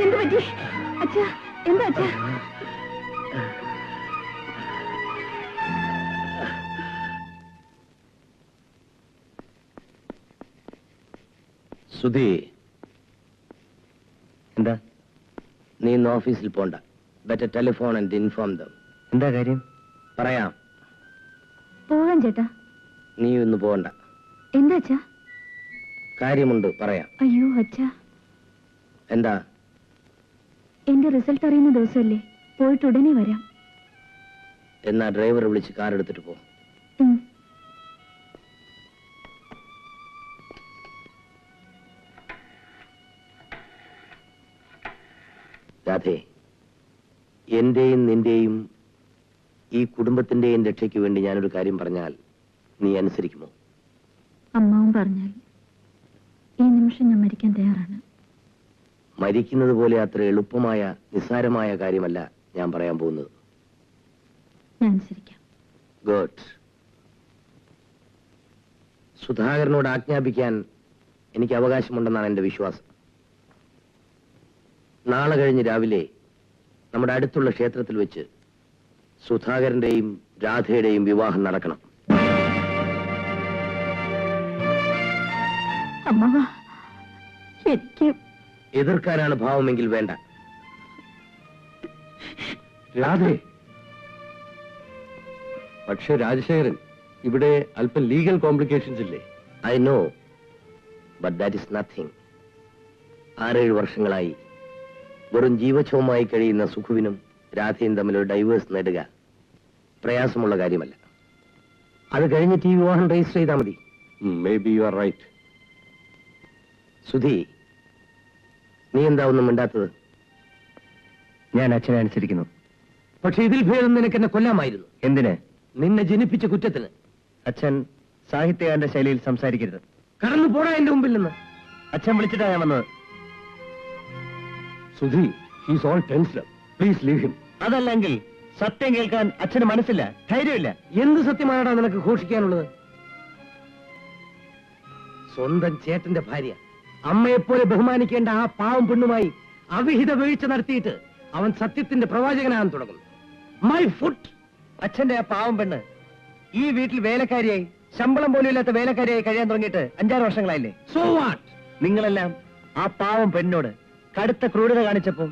എന്ത് പറ്റി അച്ഛാ? എന്താ അച്ഛാ? സുധി, എന്താ? നീ ഇന്ന് ഓഫീസിൽ പോണ്ട. Better telephone and inform them. എന്താ കാര്യം? പറയാം. പോകാൻ ചേട്ടാ. നീ ഇന്ന് പോകണ്ട. എന്താ അച്ഛാ? കാര്യമുണ്ട്, പറയാം. അയ്യോ അച്ഛാ. എന്താ? എന്റെ റിസൾട്ട് അറിയുന്ന ദിവസമല്ലേ, പോയിട്ട് ഉടനെ വരാം. എന്നാ ഡ്രൈവറെ വിളിച്ച് കാർ എടുത്തിട്ട് പോ. രാധേ, എന്റെയും നിന്റെയും ഈ കുടുംബത്തിന്റെയും രക്ഷയ്ക്ക് വേണ്ടി ഞാനൊരു കാര്യം പറഞ്ഞാൽ നീ അനുസരിക്കുമോ? അമ്മാവും പറഞ്ഞാൽ ഈ നിമിഷം ഞാൻ മരിക്കാൻ തയ്യാറാണ്. മരിക്കുന്നത് പോലെ അത്ര എളുപ്പമായ നിസ്സാരമായ കാര്യമല്ല ഞാൻ പറയാൻ പോകുന്നത്. ഞാൻ അനുസരിക്കാം. ഗുഡ്. സുധാകരനോട് ആജ്ഞാപിക്കാൻ എനിക്ക് അവകാശമുണ്ടെന്നാണ് എന്റെ വിശ്വാസം. നാളെ കഴിഞ്ഞ് രാവിലെ നമ്മുടെ അടുത്തുള്ള ക്ഷേത്രത്തിൽ വെച്ച് സുധാകരന്റെയും രാധയുടെയും വിവാഹം നടക്കണം. അമ്മാവ, എനിക്ക് എതിർക്കാനാണ് ഭാവമെങ്കിൽ വേണ്ട. രാധേ, പക്ഷേ രാജശേഖരൻ, ഇവിടെ അല്പം ലീഗൽ കോംപ്ലിക്കേഷൻസ് ഇല്ലേ? I know, but that is nothing. 6-7 വർഷങ്ങളായി വെറും ജീവച്ഛവമായി കഴിയുന്ന സുഖുവിനും രാധയും തമ്മിലൊരു ഡൈവേഴ്സ് നേടുക പ്രയാസമുള്ള കാര്യമല്ല. അത് കഴിഞ്ഞിട്ട് ഈ വിവാഹം രജിസ്റ്റർ ചെയ്താൽ മതി. May be you are right. Sudhi, നീ എന്താ ഒന്നും മിണ്ടാത്തത്? ഞാൻ അച്ഛനെ അനുസരിക്കുന്നു. പക്ഷെ ഇതിൽ ഭേദം നിനക്ക് എന്നെ കൊല്ലാമായിരുന്നു. എന്തിന്? നിന്നെ ജനിപ്പിച്ച കുറ്റത്തിന്. അച്ഛൻ സാഹിത്യകാരന്റെ ശൈലിയിൽ സംസാരിക്കരുത്. കടന്നു പോടാ എന്റെ മുമ്പിൽ നിന്ന്. അച്ഛൻ വിളിച്ചിട്ടാ ഞാൻ വന്നത്. Sudhi, he's all tensed. Please leave him. അതല്ലെങ്കിൽ സത്യം കേൾക്കാൻ അച്ഛന് മനസ്സില്ല, ധൈര്യമില്ല. എന്ത് സത്യമാണടാ നിനക്ക് ഘോഷിക്കാനുള്ളത്? സ്വന്തം ചേട്ടന്റെ ഭാര്യ, അമ്മയെപ്പോലെ ബഹുമാനിക്കേണ്ട ആ പാവം പെണ്ണുമായി അവിഹിത വീഴ്ച നടത്തിയിട്ട് അവൻ സത്യത്തിന്റെ പ്രവാചകനാകാൻ തുടങ്ങുന്നു. My foot. അച്ഛന്റെ ആ പാവം പെണ്ണ് ഈ വീട്ടിൽ വേലക്കാരിയായി, ശമ്പളം പോലും ഇല്ലാത്ത വേലക്കാരിയായി കഴിയാൻ തുടങ്ങിയിട്ട് 5-6 വർഷങ്ങളായില്ലേ? So what? നിങ്ങളെല്ലാം ആ പാവം പെണ്ണോട് കടുത്ത ക്രൂരത കാണിച്ചപ്പോൾ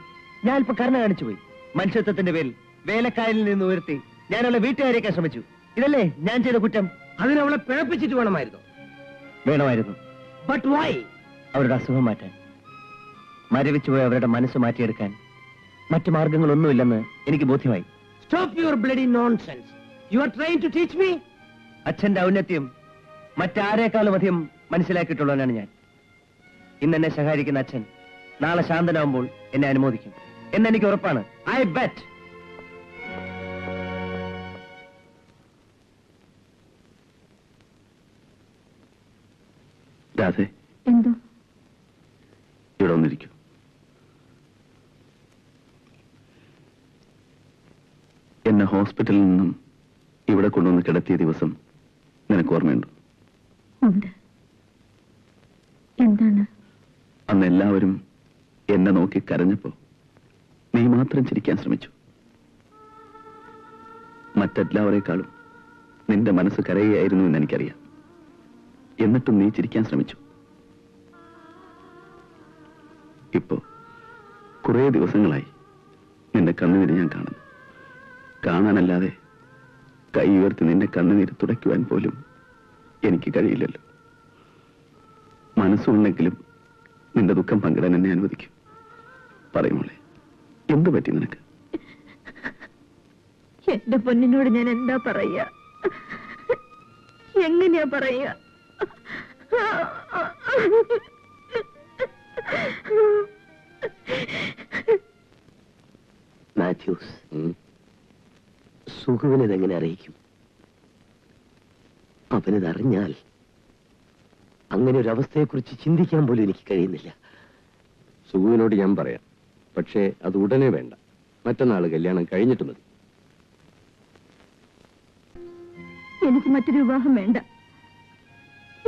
ഞാൻ ഇപ്പൊ കരുണ കാണിച്ചു പോയി. മനുഷ്യത്വത്തിന്റെ പേരിൽ വേലക്കാരിൽ നിന്ന് ഉയർത്തി ഞാൻ അവളെ വീട്ടുകാരിയേക്കാൻ ശ്രമിച്ചു. ഇതല്ലേ ഞാൻ ചെയ്ത കുറ്റം? അതിനവളെ പിഴപ്പിച്ചിട്ട് വേണമായിരുന്നു. വേണമായിരുന്നു. But why? അവരുടെ അസുഖം മാറ്റാൻ, മരവിച്ചുപോയി അവരുടെ മനസ്സ് മാറ്റിയെടുക്കാൻ മറ്റു മാർഗങ്ങളൊന്നുമില്ലെന്ന് എനിക്ക് ബോധ്യമായി. Stop your bloody nonsense. You are trying to teach me. അച്ഛന്റെ ഔന്നത്യം മറ്റാരേക്കാളും അധികം മനസ്സിലാക്കിയിട്ടുള്ളവനാണ് ഞാൻ. ഇന്ന് എന്നെ സഹായിക്കുന്ന അച്ഛൻ നാളെ ശാന്തനാവുമ്പോൾ എന്നെ അനുമോദിക്കും എന്നെനിക്ക് ഉറപ്പാണ്. I bet. രാധേ, എന്തോ? ഇവിടെ വന്നിരിക്കൂ. എന്നെ ഹോസ്പിറ്റലിൽ നിന്നും ഇവിടെ കൊണ്ടുവന്ന് കിടത്തിയ ദിവസം നിനക്ക് ഓർമ്മയുണ്ടോ? ഉണ്ട്. എന്താണ്? അന്ന് എല്ലാവരും എന്നെ നോക്കി കരഞ്ഞപ്പോ നീ മാത്രം ചിരിക്കാൻ ശ്രമിച്ചു. മറ്റെല്ലാവരെക്കാളും നിന്റെ മനസ്സ് കരയുകയായിരുന്നു എന്ന് എനിക്കറിയാം. എന്നിട്ടും നീ ചിരിക്കാൻ ശ്രമിച്ചു. ഇപ്പോ കുറേ ദിവസങ്ങളായി നിന്റെ കണ്ണുനീര് ഞാൻ കാണുന്നു. കാണാനല്ലാതെ കൈ ഉയർത്തി നിന്റെ കണ്ണുനീര് തുടയ്ക്കുവാൻ പോലും എനിക്ക് കഴിയില്ലല്ലോ. മനസ്സുണ്ടെങ്കിലും നിന്റെ ദുഃഖം പങ്കിടാൻ എന്നെ അനുവദിക്കും. പറയുമോളെ, എന്തു പറ്റി നിനക്ക്? എന്റെ പൊന്നിനോട് ഞാൻ എന്താ പറയാ? എങ്ങനെയാ പറയാ? മാത്യൂസ്, സുഖുവിനെതെങ്ങനെ അറിയിക്കും? അവനിതറിഞ്ഞാൽ അങ്ങനെ ഒരു അവസ്ഥയെക്കുറിച്ച് ചിന്തിക്കാൻ പോലും എനിക്ക് കഴിയുന്നില്ല. സുഖുവിനോട് ഞാൻ പറയാം. പക്ഷേ അത് ഉടനെ വേണ്ട. മറ്റന്നാൾ കല്യാണം കഴിഞ്ഞിട്ട് മതി. എനിക്ക് മറ്റൊരു വിവാഹം വേണ്ട.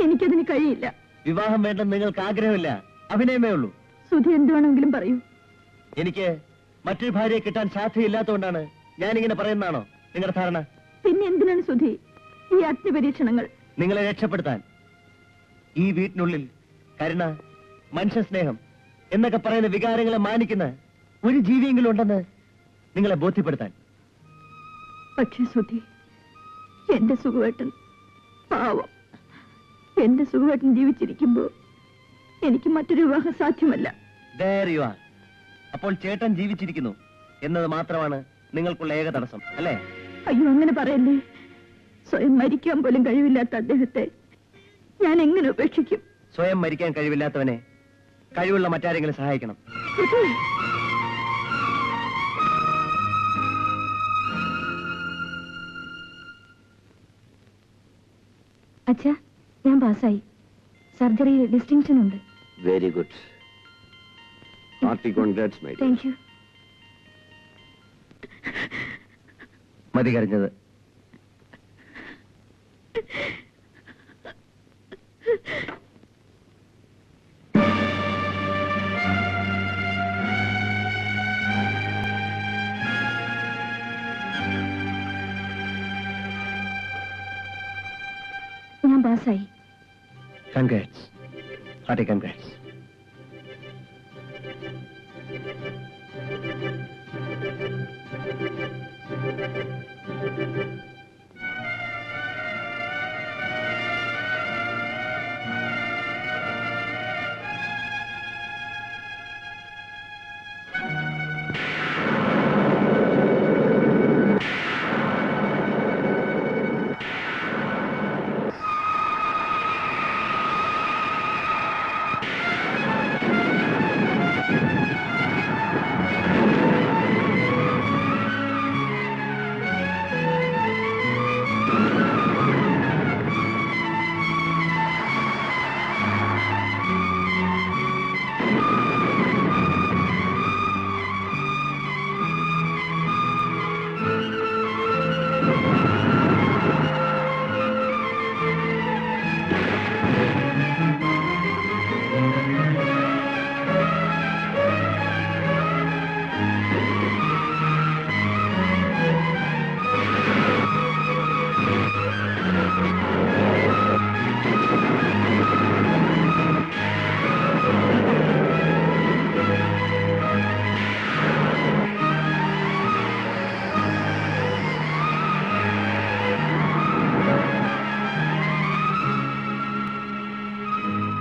എനിക്കതിന് കഴിയില്ല. വിവാഹം വേണ്ടെന്ന് നിങ്ങൾക്ക് ആഗ്രഹമില്ല, അഭിനയമേ ഉള്ളൂ. സുധി എന്ത് വേണമെങ്കിലും പറയൂ. എനിക്ക് മറ്റൊരു ഭാര്യയെ കിട്ടാൻ സാധ്യതയില്ലാത്തതുകൊണ്ടാണ് ഞാനിങ്ങനെ പറയുന്നതാണോ നിങ്ങളുടെ ധാരണ? പിന്നെ എന്തിനാണ് സുധി ഈ അഗ്നിപരീക്ഷണങ്ങൾ? നിങ്ങളെ രക്ഷപ്പെടുത്താൻ. ഈ വീട്ടിനുള്ളിൽ കരുണ, മനുഷ്യ സ്നേഹം എന്നൊക്കെ പറയുന്ന വികാരങ്ങളെ മാനിക്കുന്ന ഒരു ജീവിയെങ്കിലും ഉണ്ടെന്ന് നിങ്ങളെ ബോധ്യപ്പെടുത്താൻ. പക്ഷേ സുധി, എന്റെ സുഖവേട്ടൻ പാവം. എന്റെ സുഖവേട്ടൻ ജീവിച്ചിരിക്കുമ്പോ എനിക്ക് മറ്റൊരു വിവാഹം സാധ്യമല്ല. There you are. അപ്പോൾ ചേട്ടൻ ജീവിച്ചിരിക്കുന്നു എന്നത് മാത്രമാണ് നിങ്ങൾക്കുള്ള ഏക തടസ്സം, അല്ലേ? അയ്യോ, അങ്ങനെ പറയല്ലേ. സ്വയം മരിക്കാൻ പോലും കഴിവില്ലാത്ത അദ്ദേഹത്തെ ഞാൻ എങ്ങനെ ഉപേക്ഷിക്കും? സ്വയം മരിക്കാൻ കഴിവില്ലാത്തവനെ കഴിവുള്ള മറ്റാരെങ്കിലും സഹായിക്കണം. സുധി, അച്ഛാ, ഞാൻ പാസ്സായി. സർജറിയിൽ ഡിസ്റ്റിങ്ഷൻ ഉണ്ട്. Very good. Hearty congrats my dear. Thank you. മതി കരഞ്ഞത്. ഞാൻ പാസ്സായി. കൺഗ്രാറ്റ്സ്. Hearty congrats.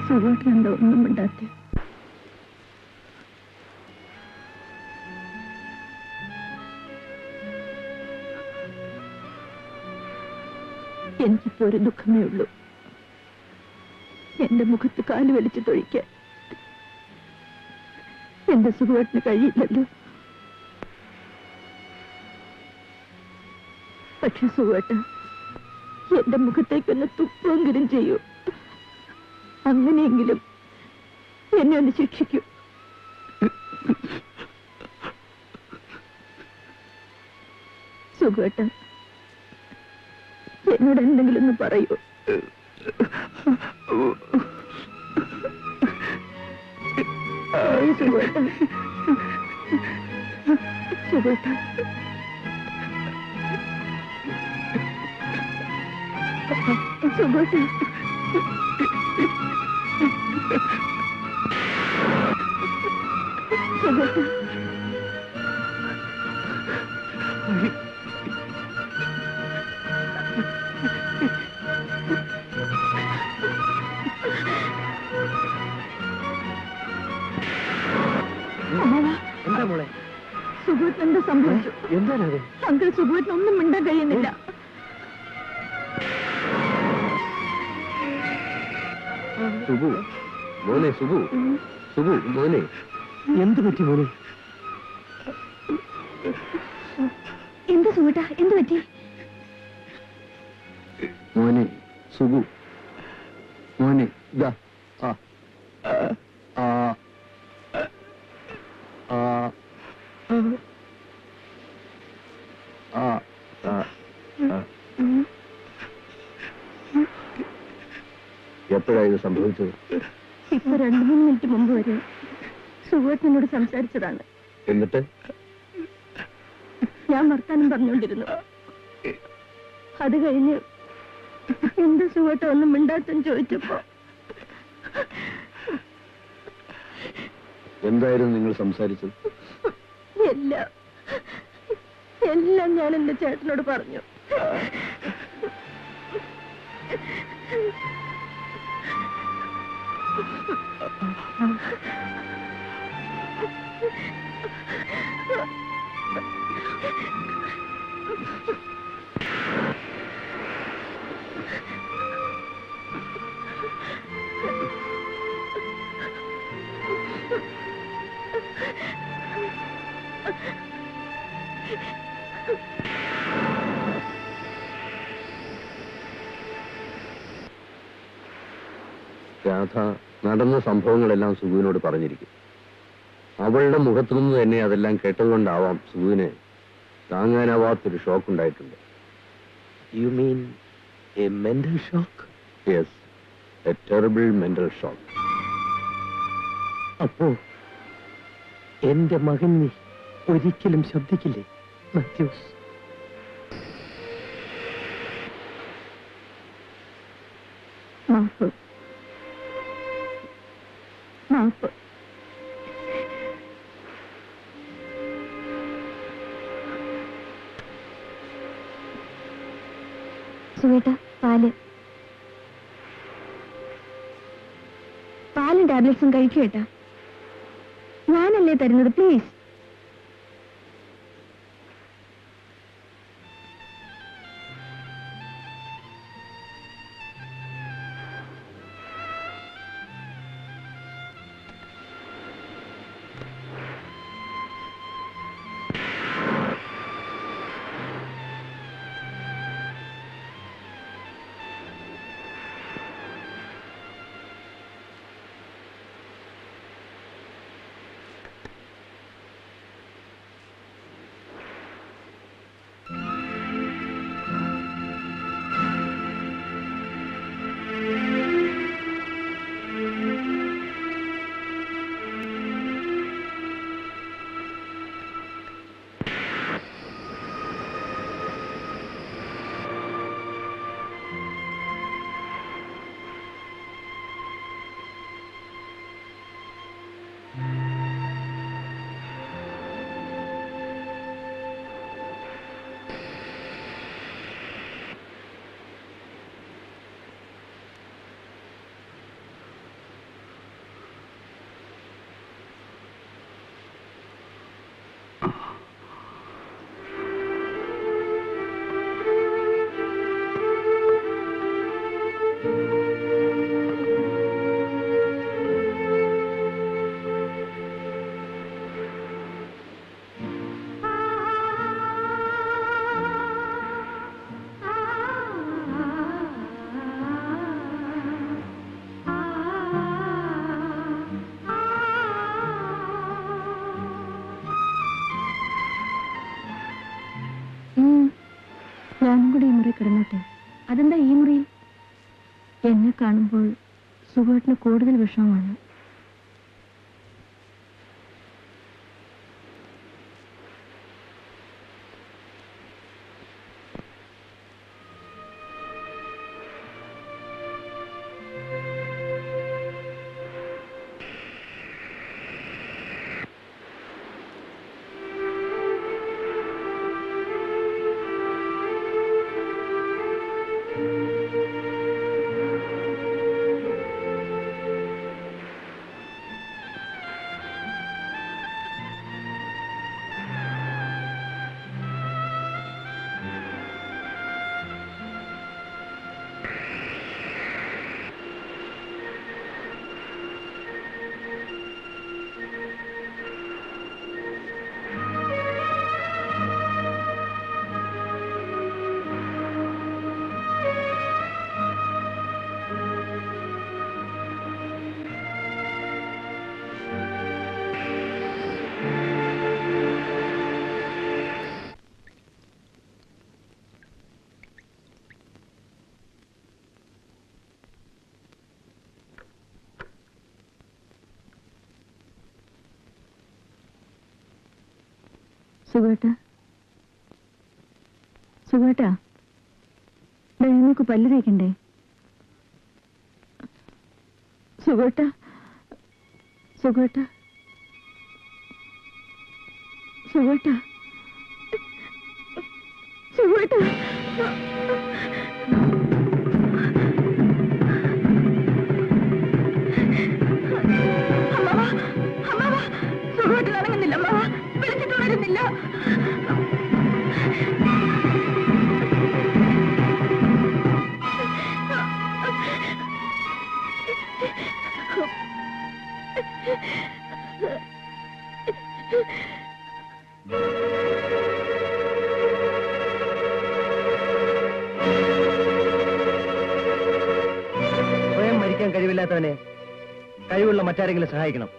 സുഖവേട്ടനെന്താ ഒന്നും മിണ്ടാത്തെ? എനിക്കിപ്പോ ഒരു ദുഃഖമേ ഉള്ളൂ. എന്റെ മുഖത്ത് കാല് വലിച്ചു തൊഴിക്കാൻ എന്റെ സുഖവേട്ടന് കഴിയില്ലല്ലോ. പക്ഷെ സുഖവേട്ട, എന്റെ മുഖത്തേക്കൊന്ന് തുപ്പെങ്കിലും ചെയ്യൂ. അങ്ങനെയെങ്കിലും എന്നെ ഒന്ന് ശിക്ഷിക്കൂ. സുഖവേട്ട, എന്നോട് എന്തെങ്കിലും ഒന്ന് പറയൂ. സുഖവേട്ട, സുഖവേട്ട, സുഖവേട്ട, സുഖവേട്ട. എന്താ മോളെ? സുഖവേട്ടൻ എന്താ സംഭവിച്ചു? എന്താണത്? അങ്കിൾ, സുഖവേട്ടൻ ഒന്നും മിണ്ടാൻ കഴിയുന്നില്ല. സുബു മോനെ, സുബു, സുബു മോനെ, എന്ത് പറ്റി മോനെ? എന്ത് സുഖേട്ട, എന്ത് പറ്റി? മോനെ, സുബു മോനെ, ഇതാ. ആ ആ ആ ആ എപ്പോഴാണ് ഇത് സംഭവിച്ചത്? ഇപ്പൊ 2-3 മിനിറ്റ് മുമ്പ് വരെ. സുഖത്തിനോട് സംസാരിച്ചതാണ്. എന്നിട്ട് ഞാൻ വർത്താനം പറഞ്ഞുകൊണ്ടിരുന്നു. അത് കഴിഞ്ഞ് എന്ത് സുഖത്തെ ഒന്നും മിണ്ടാത്തെന്ന് ചോദിച്ചപ്പോ എന്തായിരുന്നു നിങ്ങൾ സംസാരിച്ചത്? എല്ലാം എല്ലാം ഞാൻ എന്റെ ചേട്ടനോട് പറഞ്ഞു. രാധ നടന്ന സംഭവങ്ങളെല്ലാം സുഖുവിനോട് പറഞ്ഞിരിക്കും. അവളുടെ മുഖത്തു നിന്ന് തന്നെ അതെല്ലാം കേട്ടതുകൊണ്ടാവാം സുഖുവിന് താങ്ങാനാവാത്തൊരു ഷോക്ക് ഉണ്ടായിട്ടുണ്ട്. You mean A mental shock? Yes, A terrible mental shock. അപ്പോ എന്റെ മകൻ നീ ഒരിക്കലും ശബ്ദിക്കില്ലേ മാത്യൂസ്? മാപ്പ് മാപ്പ്. സുവേട്ട, പാലും ടാബ്ലറ്റ്സും കഴിക്കേട്ടാ. ഞാനല്ലേ തരുന്നത്, പ്ലീസ്. ഞാനും കൂടി ഈ മുറി കിടന്നോട്ടെ. അതെന്താ ഈ മുറിയിൽ? എന്നെ കാണുമ്പോൾ സുഖേട്ടിന് കൂടുതൽ വിഷമമാണ്. സുഖേട്ടാ, സുഖേട്ടാ, നിങ്ങൾക്ക് പല്ല് തേക്കണ്ടേ? സുഖേട്ടാ, സുഖേട്ടാ, സുഖേട്ടാ, സുഖേട്ടാ. സുഖമായിട്ട് ഇറങ്ങുന്നില്ല, വിളിച്ചിട്ട് വരുന്നില്ല. സ്വയം മരിക്കാൻ കഴിവില്ലാത്തവനെ കഴിവുള്ള മറ്റാരെങ്കിലും സഹായിക്കണം.